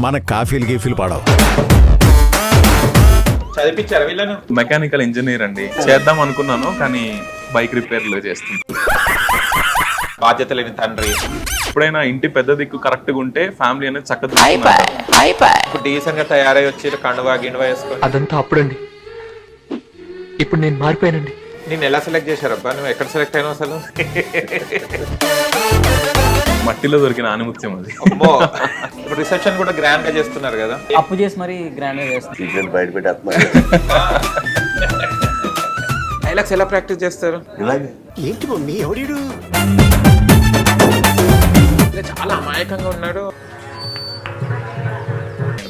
మన కాఫీలు గీఫీలు పడవు. చదివించారు వీళ్ళను? మెకానికల్ ఇంజనీర్ అండి, చేద్దాం అనుకున్నాను కానీ బైక్ రిపేర్లు చేస్తుంది. బాధ్యత లేని తండ్రి. ఎప్పుడైనా ఇంటి పెద్ద దిక్కు కరెక్ట్ గా ఉంటే ఫ్యామిలీ అనేది చక్కగా ఇప్పుడు డీసెంట్ గా తయారై వచ్చి కండువా గిండువా వేసుకొని. అదంతా అప్పుడండి, ఇప్పుడు నేను మారిపోయానండి. నేను ఎలా సెలెక్ట్ చేశారబ్బా? నువ్వు ఎక్కడ సెలెక్ట్ అయినావు అసలు? మట్టిలో దొరికిన ఆనిముత్యం అది. అమ్మో, ఇప్పుడు రిసెప్షన్ కూడా గ్రాండ్ గా చేస్తున్నారు కదా. అప్పు చేసి మరి గ్రాండ్ గా చేస్తారు. బయట పెట్టేస్తున్నారు. డైలాగ్స్ ఎలా ప్రాక్టీస్ చేస్తారు? ఇలాగే ఏంటి మమ్మీ ఎవడీడు? చాలా అమాయకంగా ఉన్నాడు.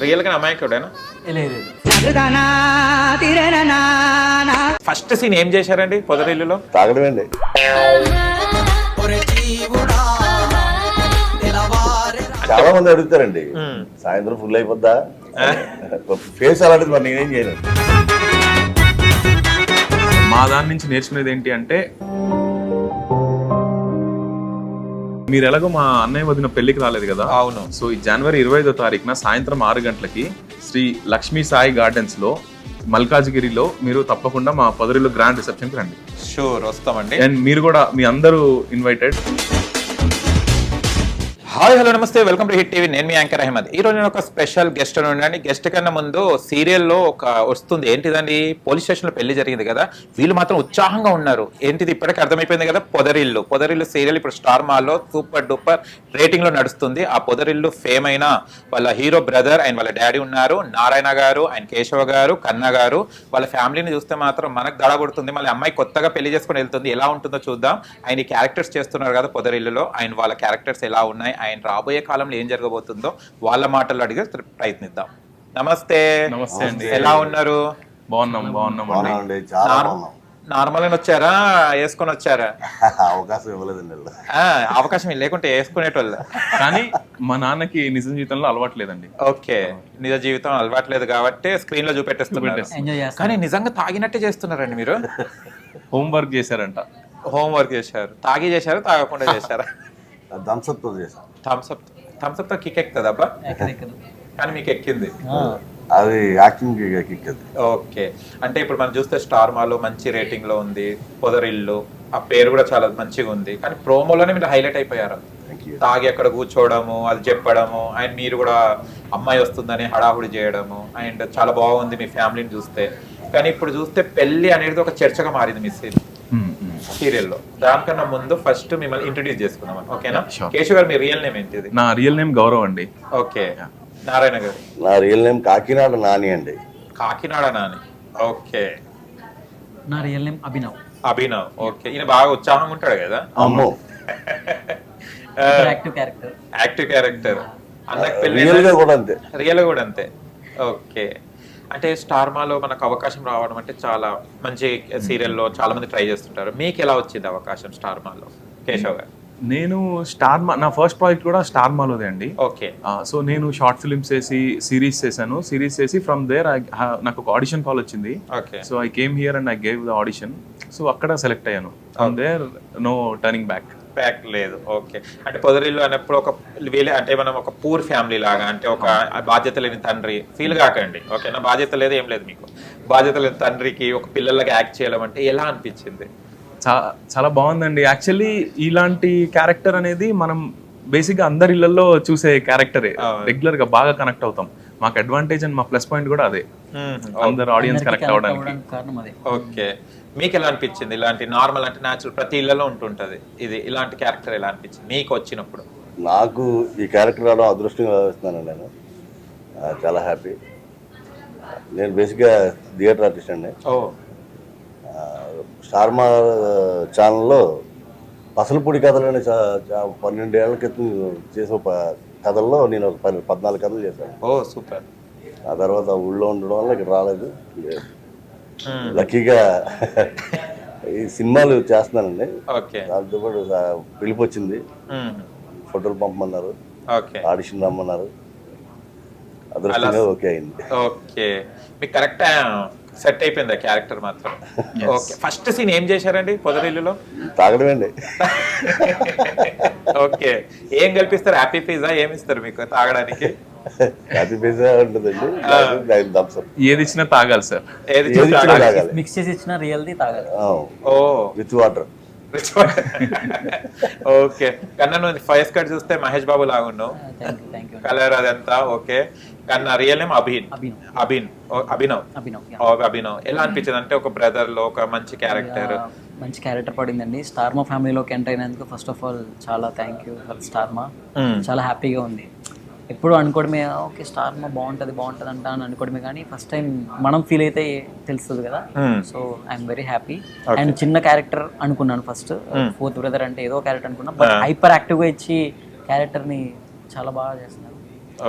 రియల్ గా అమాయకుడేనా? లేదు. ఫస్ట్ సీన్ ఏం చేశారండి పొదరిల్లులో? తాగడమేండి. చాలా మంది అడుగుతారండి, సాయంత్రం ఫుల్ అయిపోద్దా ఫేస్ అలాంటిది, మరి నేనేం చేయను. మా దాని నుంచి నేర్చుకునేది ఏంటి అంటే, మీరు ఎలాగో మా అన్నయ్య వదిన పెళ్లికి రాలేదు కదా. అవును. సో ఈ జనవరి 25వ తారీఖున సాయంత్రం 6 గంటలకి శ్రీ లక్ష్మీ సాయి గార్డెన్స్ లో మల్కాజ్గిరిలో మీరు తప్పకుండా మా పొదరిల్లు గ్రాండ్ రిసెప్షన్ కి రండి. షూర్, వస్తామండి. అండ్ మీరు కూడా, మీ అందరూ ఇన్వైటెడ్. హాయ్, హలో, నమస్తే, వెల్కమ్ టు హిట్ టీవీ. నేను మీ యాంకర్ అహ్మద్. ఈ రోజు నేను ఒక స్పెషల్ గెస్ట్ అని ఉన్నాను. గెస్ట్ కన్నా ముందు సీరియల్లో ఒక వస్తుంది, ఏంటిదండి, పోలీస్ స్టేషన్లో పెళ్లి జరిగింది కదా. వీళ్ళు మాత్రం ఉత్సాహంగా ఉన్నారు. ఏంటిది ఇప్పటికే అర్థమైపోయింది కదా, పొదరిల్లు. పొదరిల్లు సీరియల్ ఇప్పుడు స్టార్ మాల్లో సూపర్ డూపర్ రేటింగ్ లో నడుస్తుంది. ఆ పొదరిల్లు ఫేమ్ అయిన వాళ్ళ హీరో బ్రదర్ అండ్ వాళ్ళ డాడీ ఉన్నారు, నారాయణ గారు అండ్ కేశవ గారు, కన్న గారు. వాళ్ళ ఫ్యామిలీని చూస్తే మాత్రం మనకు దడబడుతుంది. మళ్ళీ అమ్మాయి కొత్తగా పెళ్లి చేసుకుని వెళ్తుంది, ఎలా ఉంటుందో చూద్దాం. ఆయన క్యారెక్టర్స్ చేస్తున్నారు కదా పొదరిల్లులో, ఆయన వాళ్ళ క్యారెక్టర్స్ ఎలా ఉన్నాయి, ఆయన రాబోయే కాలంలో ఏం జరగబోతుందో వాళ్ళ మాటలు అడిగి ప్రయత్నిద్దాం. నమస్తే. నమస్తే అండి. ఎలా ఉన్నారు? బాగున్నాం అండి, చాలా బాగున్నాం. నార్మల్ గా వచ్చారా, వేసుకొని వచ్చారా? అవకాశం ఇవ్వలేదండి. అవకాశం లేకుంటే వేసుకునేటోళ్ళు. కానీ మా నాన్నకి నిజ జీవితంలో అలవాట్లేదండి. ఓకే, నిజ జీవితం అలవాట్లేదు కాబట్టి స్క్రీన్ లో చూపెట్టేస్తున్నారు. ఎంజాయ్ చేస్తారు. కానీ నిజంగా తాగినట్టే చేస్తున్నారండి మీరు. హోంవర్క్ చేశారంట. హోంవర్క్ చేశారు. తాగి చేశారు, తాగకుండా చేశారా? థమ్స్అప్ తో చేశాను. థమ్స్అప్ తో కిక్ ఎక్కుతుంది అబ్బా, కానీ మీకు ఎక్కింది. అది యాక్టింగ్ కిక్ అది. ఓకే, అంటే ఇప్పుడు మనం చూస్తే స్టార్ మాలో మంచి రేటింగ్ లో ఉంది పొదరిల్లు. ఆ పేరు కూడా చాలా మంచిగా ఉంది. కానీ ప్రోమోలోనే మీరు హైలైట్ అయిపోయారు. తాగి అక్కడ కూర్చోవడము, అది చెప్పడము, అండ్ మీరు కూడా అమ్మాయి వస్తుందని హడాహుడి చేయడము, అండ్ చాలా బాగుంది మీ ఫ్యామిలీని చూస్తే. కానీ ఇప్పుడు చూస్తే పెళ్లి అనేది ఒక చర్చగా మారింది మీ సీరియల్లో. దానికన్నా ముందు ఫస్ట్ మిమ్మల్ని ఇంట్రడ్యూస్ చేసుకుందాం, ఓకేనా? కేశవ్ గారు, మీ రియల్ నేమ్ ఏంటిది? నా రియల్ నేమ్ గౌరవ్ అండి. ఓకే. నారాయణ గారు? నా రియల్ నేమ్ కాకినాడ నాని అండి. కాకినాడ నాని. ఓకే. నా real name Abhinav. Abhinav. Okay. ఈయన బాగా ఉత్సాహంగా ఉంటాడు కదా. అమ్మో, యాక్టివ్ క్యారెక్టర్. Active character. అన్నకి పెళ్లి రియల్ గా కూడా అంతే. రియల్ కూడా అంతే. ఓకే. అంటే స్టార్ మాలో మనకు అవకాశం రావడం అంటే చాలా మంచి సీరియల్లో చాలా మంది ట్రై చేస్తుంటారు. మీకు ఎలా వచ్చింది అవకాశం స్టార్ మాలో, కేశవ్ గారు? నేను స్టార్ మా, నా ఫస్ట్ ప్రాజెక్ట్ కూడా స్టార్ మాలోదే అండి. ఓకే. సో నేను షార్ట్ ఫిల్మ్స్ చేసి సిరీస్ చేశాను. సిరీస్ చేసి ఫ్రమ్ దేర్ నాకు ఒక ఆడిషన్ కాల్ వచ్చింది. Okay. So I came here and I gave the audition. So అక్కడ సెలెక్ట్ అయ్యాను. From there no turning back. Back లేదు. ఓకే. అంటే పొదరిల్లు అన్నప్పుడు ఒక వీలే, అంటే మనం ఒక పూర్ ఫ్యామిలీ లాగా, అంటే ఒక బాధ్యత లేని తండ్రి ఫీల్ కాకండి, ఓకేనా? బాధ్యత లేదు, ఏం లేదు మీకు. బాధ్యత లేని తండ్రికి ఒక పిల్లలకి యాక్ట్ చేయడం అంటే ఎలా అనిపించింది? చాలా బాగుందండి. యాక్చువల్లీ ఇలాంటి క్యారెక్టర్ అనేది మనం బేసిక్గా అందరి ఇళ్లలో చూసే క్యారెక్టరే. రెగ్యులర్ గా బాగా కనెక్ట్ అవుతాం. మాకు అడ్వాంటేజ్ అండ్ మా ప్లస్ పాయింట్ కూడా అదే, అందరు ఆడియన్స్ కనెక్ట్ అవడానికి కారణం అదే. ఓకే. మీకు ఎలా అనిపించింది? ఇలాంటి నార్మల్ అంటే న్యాచురల్ ప్రతి ఇళ్లలో ఉంటుంటది, ఇది ఇలాంటి క్యారెక్టర్ ఎలా అనిపించింది మీకు వచ్చినప్పుడు? నాకు ఈ క్యారెక్టర్ రావడం అదృష్టంగా భావిస్తున్నాను. నేను చాలా హ్యాపీ. నేను బేసిక్గా థియేటర్ ఆర్టిస్ట్ అండి. ఓ. స్టార్ మా ఛానల్లో పసలపూడి కథలని 12 ఏళ్ల క్రితం చేసే కథల్లో నేను ఒక 14 కథలు చేశాను. ఓ సూపర్. ఆ తర్వాత ఊళ్ళో ఉండడం వల్ల ఇక్కడ రాలేదు. లక్కీగా ఈ సినిమాలు చేస్తున్నానండి. దాంతో పాటు పిలుపు వచ్చింది, ఫోటోలు పంపమన్నారు, ఆడిషన్ రమ్మన్నారు. అదృష్టంగా ఓకే అయింది. ఓకే. మీకు కరెక్ట్ సెట్ అయిపోయింది ఆ క్యారెక్టర్ మాత్రం. ఓకే. ఫస్ట్ సీన్ ఏం చేశారండి పొదరిల్లులో? తాగడమేండి. ఓకే. ఏం కల్పిస్తారు? హ్యాపీ పిజ్జా ఏమి ఇస్తారు మీకు తాగడానికి? కాఫీ బేసే ఉంటుందండి థమ్స్అప్ ఏది ఇచ్చినా తాగాలి సార్. ఏది ఏది చూస్తే ఇచ్చినా తాగాలి. తాగాలి మిక్స్ చేసి ఇచ్చిన రియల్ది తాగాలి. ఓ విత్ వాటర్. ఓకే కన్నా నువ్వు ఫేస్ కట్ చూస్తే మహేష్ బాబు లాగా ఉన్నావు, థ్యాంక్ యూ. కలర్ అదంతా ఓకే. కన్నా రియల్ నేమ్ అభినవ్. అభినవ్ ఎలా అనిపించింది అంటే ఒక బ్రదర్ లో ఒక మంచి క్యారెక్టర్? మంచి క్యారెక్టర్ పడిందండి. స్టార్మా ఫ్యామిలీలోకి ఎంటర్ అయినందుకు ఫస్ట్ ఆఫ్ ఆల్ చాలా థ్యాంక్ యూ ఫర్ స్టార్మా. చాలా హ్యాపీగా ఉంది. ఎప్పుడు అనుకోవడమే ఓకే స్టార్మా బాగుంటుంది అంట అని అనుకోవడమే, కానీ ఫస్ట్ టైం మనం ఫీల్ అయితే తెలుస్తుంది కదా. So I'm very happy. And చిన్న క్యారెక్టర్ అనుకున్నాను ఫస్ట్, ఫోర్త్ బ్రదర్ అంటే ఏదో క్యారెక్టర్ అనుకున్నా, బట్ హైపర్ యాక్టివ్గా ఇచ్చి క్యారెక్టర్ని చాలా బాగా చేస్తున్నారు.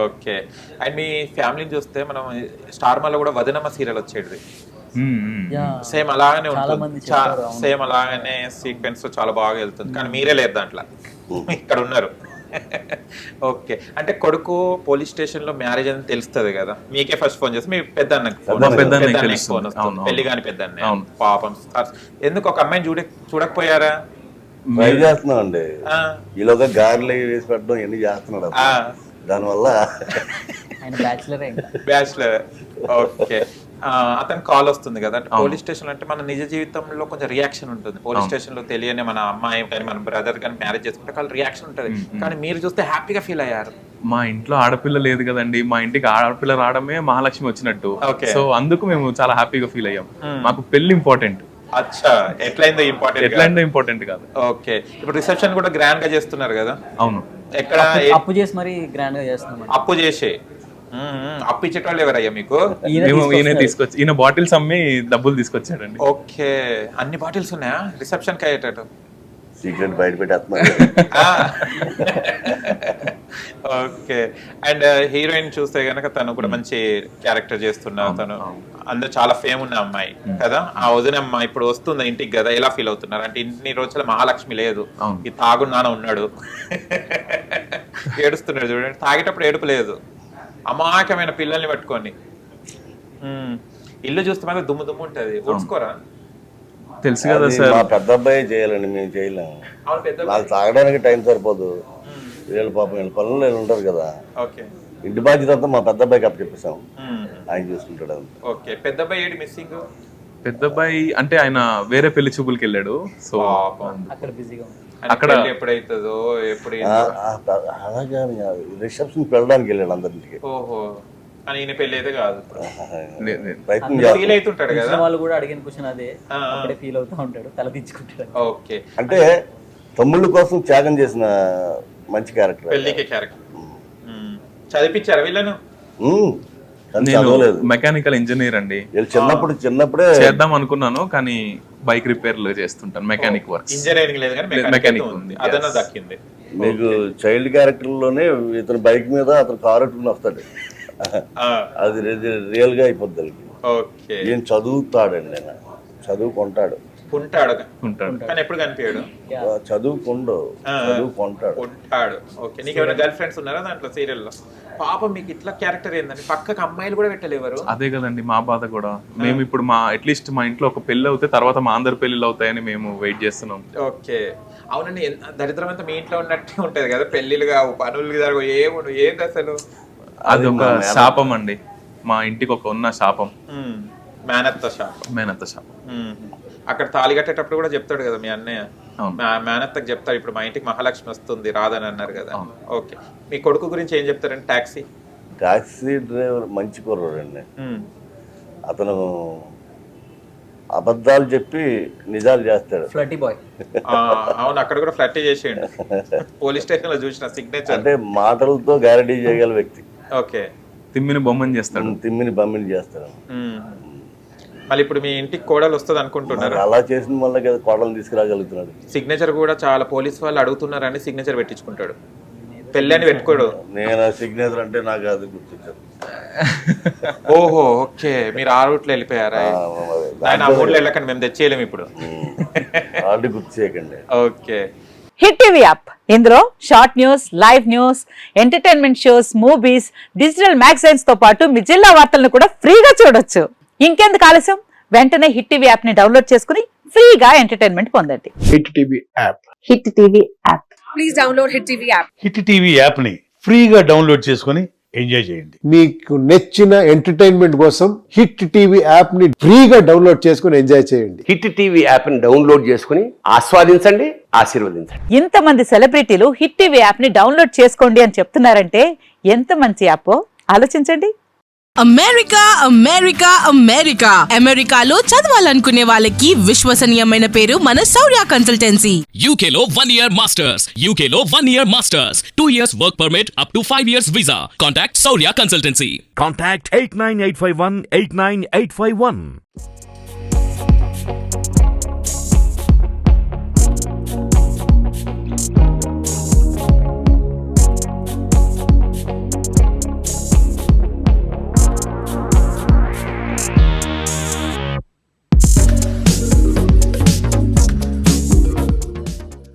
ఓకే అండ్ మీ ఫ్యామిలీని చూస్తే మనం స్టార్ మాలో కూడా వదనమ్మ సీరియల్ వచ్చేది, సేమ్ అలాగనే ఉంటుంది, సేమ్ అలాగనే సీక్వెన్స్ చాలా బాగా వెళ్తుంది, కానీ మీరే లేదు దాంట్లో, ఇక్కడ ఉన్నారు. ఓకే అంటే కొడుకు పోలీస్ స్టేషన్ లో మ్యారేజ్ అని తెలుస్తుంది కదా, మీకే ఫస్ట్ ఫోన్ చేసి మీ పెద్ద అన్నకి ఫోన్ వస్తుంది, పెళ్లి కాని పెద్ద అన్న పాపం. ఎందుకు ఒక అమ్మాయిని చూడకపోయారా? ట్రై చేస్తున్నాం అండి, ఈలోగా గారెలు వేసి పెట్టడం ఇవన్నీ చేస్తున్నాడు, దానివల్ల బ్యాచులర్. ఓకే అతను కాల్ వస్తుంది కదా, అంటే పోలీస్ స్టేషన్ అంటే మన నిజ జీవితంలో కొంచెం రియాక్షన్ ఉంటుంది. పోలీస్ స్టేషన్ లో తెలియని మన అమ్మాయి కానీ మన బ్రదర్ కానీ మ్యారేజ్ చేసుకుంటే వాళ్ళు రియాక్షన్ ఉంటుంది, కానీ మీరు చూస్తే హ్యాపీగా ఫీల్ అయ్యారు. మా ఇంట్లో ఆడపిల్ల లేదు కదండి, మా ఇంటికి ఆడపిల్ల రావడమే మహాలక్ష్మి వచ్చినట్టు, సో అందుకు మేము చాలా హ్యాపీగా ఫీల్ అయ్యాం. మాకు పెళ్లి ఇంపార్టెంట్. అచ్చా ఎట్లయిందో ఇంపార్టెంట్ కాదు. ఓకే ఇప్పుడు రిసెప్షన్ కూడా గ్రాండ్ గా చేస్తున్నారు కదా? అవును. ఎక్కడ అప్పు చేసి మరి గ్రాండ్ గా చేస్తున్నాం. అప్పు చేసి అప్పు ఇచ్చేటోళ్ళు ఎవరయ్యా మీకు? ఈయన తీసుకొచ్చి ఈయన బాటిల్స్ అమ్మి డబ్బులు తీసుకొచ్చాడండి. ఓకే అన్ని బాటిల్స్ ఉన్నాయా రిసెప్షన్ కి అయ్యేటట్టు? సీక్రెట్ బయట పెట్టేస్తున్నారు. ఓకే అండ్ హీరోయిన్ చూస్తే గనక తను కూడా మంచి క్యారెక్టర్ చేస్తున్నారు, తను అందరు చాలా ఫేమ్ ఉన్న అమ్మాయి కదా. ఆ వదినమ్మ ఇప్పుడు వస్తుంది ఇంటికి కదా, ఎలా ఫీల్ అవుతున్నారు? అంటే ఇన్ని రోజుల మహాలక్ష్మి లేదు, ఈ తాగున్నాన ఉన్నాడు, ఏడుస్తున్నాడు చూడండి, తాగేటప్పుడు ఏడుపు లేదు, అమాయకమైన పిల్లల్ని పట్టుకొని. ఇల్లు చూస్తే మాత్రం దుమ్ము ఉంటది, ఓడ్చుకోరా? తెలుసు కదా సార్, మా పెద్ద అబ్బాయి చేయాలండి, మేము చేయలేము, నాకు తాగడానికి టైం సరిపోదు, వీళ్ళు పాపం వీళ్ళ పనులు వీళ్ళు ఉంటారు కదా. ఓకే ఇంటి బాధ్యత అంతా మా పెద్ద అబ్బాయికి అప్పచెప్పేసాం, ఆయన చూసుకుంటాడు. ఓకే పెద్ద అబ్బాయి ఏంటి మిస్సింగ్? పెద్ద అబ్బాయి అంటే ఆయన వేరే పెళ్లి చూపులకి వెళ్ళాడు, సో అక్కడ బిజీగా అక్కడ ఎప్పుడైతుందో ఎప్పుడు అలాగే రిసెప్షన్ వెళ్ళడానికి వెళ్ళాడు అందరింటికి. ఓహో అని ఈయన పెళ్లి అయితే కాదు, ప్రయత్నం ఫీల్ అవుతుంటాడు కదా. వాళ్ళు కూడా అడిగిన క్వశ్చన్ అదే, అప్పుడే ఫీల్ అవుతూ ఉంటాడు, తల తెచ్చుకుంటాడు. ఓకే అంటే తమ్ముళ్ళ కోసం త్యాగం చేసిన మంచి క్యారెక్టర్, పెళ్లికి క్యారెక్టర్. చదివించారా వీళ్ళను? చదవలేదు, మెకానికల్ ఇంజనీర్ అండి. చిన్నప్పుడే చేద్దాం అనుకున్నాను, కానీ బైక్ రిపేర్లు చేస్తుంటాను, మెకానిక్ వర్క్. ఇంజనీరింగ్ లేదు కానీ మెకానిక్ ఉంది, అదన్నా దక్కింది. మీకు చైల్డ్ క్యారెక్టర్ లోనే ఇతను బైక్ మీద అతను కారు పెట్టుకుని వస్తాడు, అది రియల్ గా అయిపోద్ది. ఓకే ఈయన చదువుతాడండి, ఆయన చదువుకుంటాడు, కానీ ఎప్పుడు కనిపించాడు, చదువుకుంటాడు. ఓకే నీకు ఎవరైనా గర్ల్ ఫ్రెండ్స్ ఉన్నారా దాంట్లో సీరియల్లో? పాపం మీకు ఇట్లా క్యారెక్టర్ ఏందండి, పక్కకు అమ్మాయిలు కూడా పెట్టలేవారు? అదే కదండి మా బాధ కూడా. మేము ఇప్పుడు అట్లీస్ట్ మా ఇంట్లో ఒక పెళ్లి అవుతే తర్వాత మా అందరి పెళ్లిళ్ళు అవుతాయని మేము వెయిట్ చేస్తున్నాం. ఓకే అవునండి, దరిద్రం అంతా మీ ఇంట్లో ఉన్నట్టే ఉంటది కదా, పెళ్లిలుగా పనులు జరగవు, ఏంది అసలు? అది ఒక శాపం అండి, మా ఇంటికి ఉన్న శాపం, మేనత్త శాపం. అక్కడ తాళి కట్టేటప్పుడు కూడా చెప్తాడు కదా మీ అన్నయ్య, మేనత్తకు చెప్తాడు ఇప్పుడు మా ఇంటికి మహాలక్ష్మి వస్తుంది రాదని అన్నారు కదా. ఓకే మీ కొడుకు గురించి ఏం చెప్తారండి? టాక్సీ డ్రైవర్ మంచి కుర్రాడండి, అతను అబద్ధాలు చెప్పి నిజాలు చేస్తాడు, ఫ్లర్టీ బాయ్. అవును అక్కడ కూడా ఫ్లర్టీ చేసేయండి, పోలీస్ స్టేషన్ లో చూసిన సిగ్నేచర్, అంటే మాటలతో గ్యారంటీ చేయగల వ్యక్తి. ఓకే తిమ్మిని బొమ్మని చేస్తాడు. మళ్ళీ ఇప్పుడు మీ ఇంటికి కోడలు వస్తుంది అనుకుంటున్నారు, అలా చేసిన వల్ల కదా కోడలు తీసుకురాగలుగుతున్నాడు. సిగ్నేచర్ కూడా చాలా పోలీస్ వాళ్ళు అడుగుతున్నారని సిగ్నేచర్ పెట్టించుకుంటాడు, పెళ్ళి అని పెట్టుకోడు. నేను సిగ్నేచర్ అంటే నాకు అది గుర్తించాను. ఓహో ఓకే మీరు ఆ రూట్లో వెళ్ళిపోయారా? ఆయన ఆ మూడులో వెళ్ళకండి, మేము తెచ్చేయలేము ఇప్పుడు, గుర్తు చేయకండి. ఓకే హిట్ టీవీ యాప్, ఇందులో short news, live news, entertainment shows, movies, digital magazines తో పాటు మీ జిల్లా వార్తలను కూడా ఫ్రీగా చూడొచ్చు. ఇంకెందుకు ఆలస్యం, వెంటనే హిట్ టీవీ యాప్ ని డౌన్లోడ్ చేసుకుని ఫ్రీగా ఎంటర్టైన్మెంట్ పొందండి. Hit TV app, hit TV app, please download hit TV app. Hit TV app ని ఫ్రీగా డౌన్లోడ్ చేసుకొని ఎంజాయ్ చేయండి. మీకు నచ్చిన ఎంటర్టైన్మెంట్ కోసం హిట్ టీవీ యాప్ ని ఫ్రీగా డౌన్లోడ్ చేసుకుని ఎంజాయ్ చేయండి. హిట్ టీవీ యాప్ని డౌన్లోడ్ చేసుకుని ఆస్వాదించండి, ఆశీర్వదించండి. ఇంతమంది సెలబ్రిటీలు హిట్ టీవీ యాప్ ని డౌన్లోడ్ చేసుకోండి అని చెప్తున్నారంటే ఎంత మంచి యాప్ ఆలోచించండి. అమెరికా అమెరికా అమెరికా అమెరికాలో చదవాలనుకునే వాళ్ళకి విశ్వసనీయమైన పేరు మన శౌర్య కన్సల్టెన్సీ. UK లో 1 year masters, UK లో 1 year masters, 2 years work permit up to 5 years visa. Contact Saurya Consultancy. Contact 89851 89851.